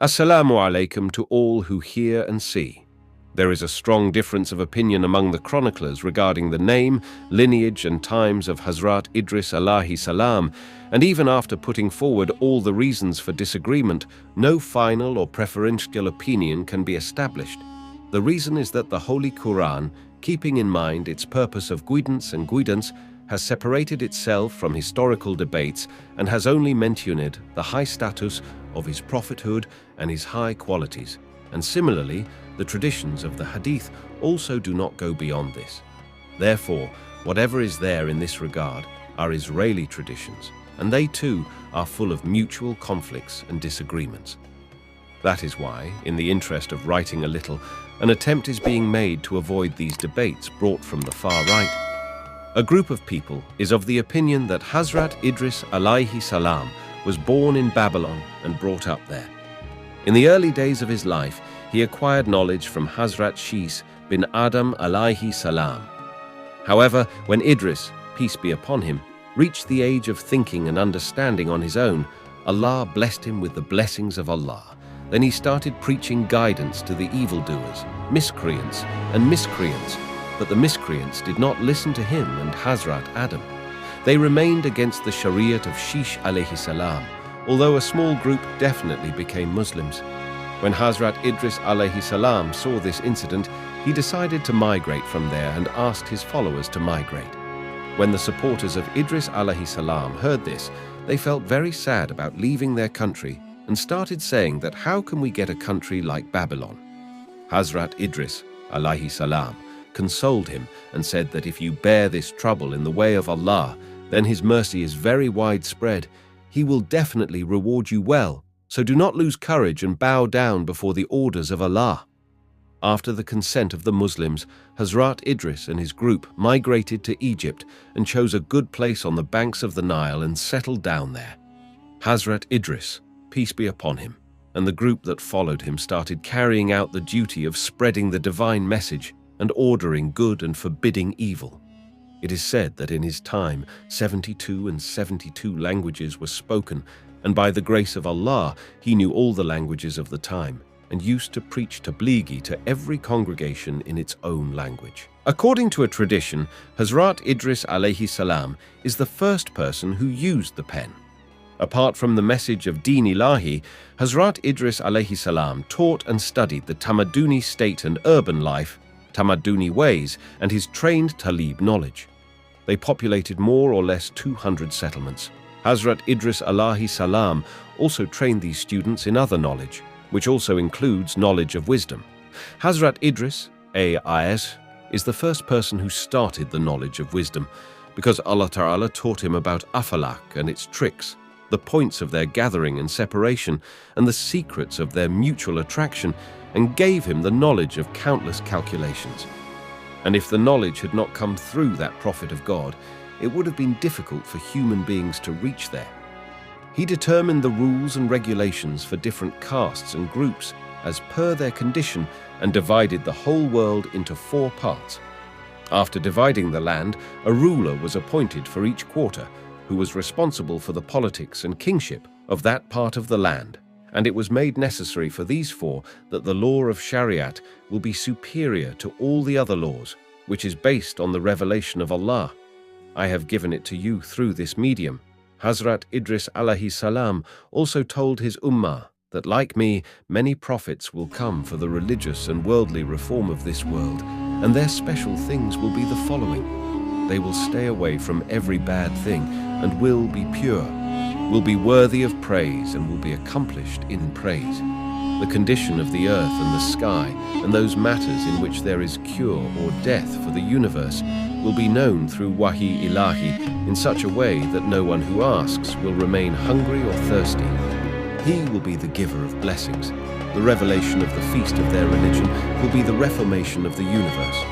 Assalamu Alaikum to all who hear and see. There is a strong difference of opinion among the chroniclers regarding the name, lineage and times of Hazrat Idris Alahi Salaam, and even after putting forward all the reasons for disagreement, no final or preferential opinion can be established. The reason is that the Holy Quran, keeping in mind its purpose of guidance, has separated itself from historical debates and has only mentioned the high status of his prophethood and his high qualities. And similarly, the traditions of the Hadith also do not go beyond this. Therefore, whatever is there in this regard are Israeli traditions, and they too are full of mutual conflicts and disagreements. That is why, in the interest of writing a little, an attempt is being made to avoid these debates brought from the far right. A group of people is of the opinion that Hazrat Idris Alahi Salaam was born in Babylon and brought up there. In the early days of his life, he acquired knowledge from Hazrat Shis bin Adam Alaihi Salaam. However, when Idris, peace be upon him, reached the age of thinking and understanding on his own, Allah blessed him with the blessings of Allah. Then he started preaching guidance to the evildoers, miscreants, but the miscreants did not listen to him and Hazrat Adam. They remained against the Shariat of Shish alayhi salam, although a small group definitely became Muslims. When Hazrat Idris Alahi Salaam saw this incident, he decided to migrate from there and asked his followers to migrate. When the supporters of Idris Alahi Salaam heard this, they felt very sad about leaving their country and started saying that how can we get a country like Babylon? Hazrat Idris Alahi Salaam consoled him and said that if you bear this trouble in the way of Allah, then His mercy is very widespread. He will definitely reward you well, so do not lose courage and bow down before the orders of Allah. After the consent of the Muslims, Hazrat Idris and his group migrated to Egypt and chose a good place on the banks of the Nile and settled down there. Hazrat Idris, peace be upon him, and the group that followed him started carrying out the duty of spreading the divine message and ordering good and forbidding evil. It is said that in his time 72 languages were spoken, and by the grace of Allah he knew all the languages of the time and used to preach tablighi to every congregation in its own language. According to a tradition, Hazrat Idris Alahi Salaam is the first person who used the pen. Apart from the message of Deen Ilahi, Hazrat Idris Alahi Salaam taught and studied the Tamaduni state and urban life, Tamaduni ways, and his trained Talib knowledge. They populated more or less 200 settlements. Hazrat Idris Alahi Salaam also trained these students in other knowledge, which also includes knowledge of wisdom. Hazrat Idris A.I.S. is the first person who started the knowledge of wisdom, because Allah Ta'ala taught him about Afalak and its tricks, the points of their gathering and separation, and the secrets of their mutual attraction, and gave him the knowledge of countless calculations. And if the knowledge had not come through that prophet of God, it would have been difficult for human beings to reach there. He determined the rules and regulations for different castes and groups as per their condition and divided the whole world into 4 parts. After dividing the land, a ruler was appointed for each quarter, who was responsible for the politics and kingship of that part of the land. And it was made necessary for these 4 that the law of Shariat will be superior to all the other laws, which is based on the revelation of Allah. I have given it to you through this medium. Hazrat Idris Alahi Salaam also told his ummah that, like me, many prophets will come for the religious and worldly reform of this world, and their special things will be the following. They will stay away from every bad thing and will be pure, will be worthy of praise and will be accomplished in praise. The condition of the earth and the sky and those matters in which there is cure or death for the universe will be known through Wahi Ilahi in such a way that no one who asks will remain hungry or thirsty. He will be the giver of blessings. The revelation of the feast of their religion will be the reformation of the universe.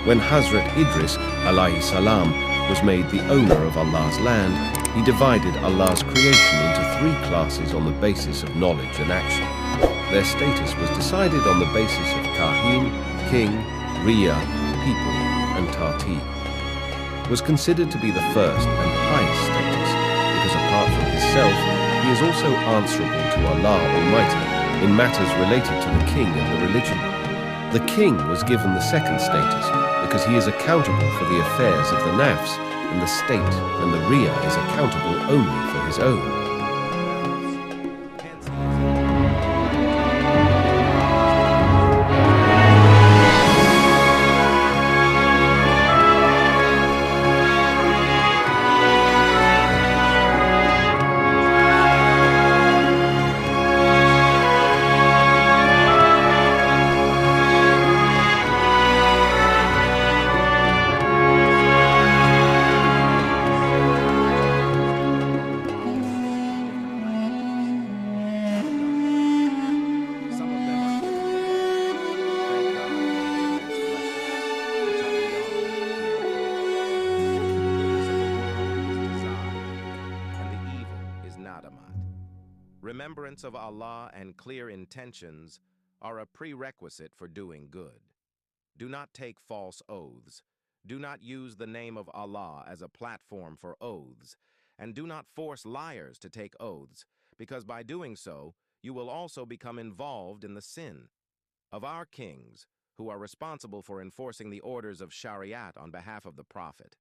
When Hazrat Idris Alahi Salaam was made the owner of Allah's land, he divided Allah's creation into 3 classes on the basis of knowledge and action. Their status was decided on the basis of Kahin, king, Riya, people, and Tartib. Was considered to be the first and highest status, because apart from himself, he is also answerable to Allah Almighty, in matters related to the king and the religion. The king was given the second status because he is accountable for the affairs of the nafs, and the state and the Riyah is accountable only for his own. Remembrance of Allah and clear intentions are a prerequisite for doing good. Do not take false oaths. Do not use the name of Allah as a platform for oaths, and do not force liars to take oaths, because by doing so, you will also become involved in the sin of our kings, who are responsible for enforcing the orders of Shariat on behalf of the Prophet.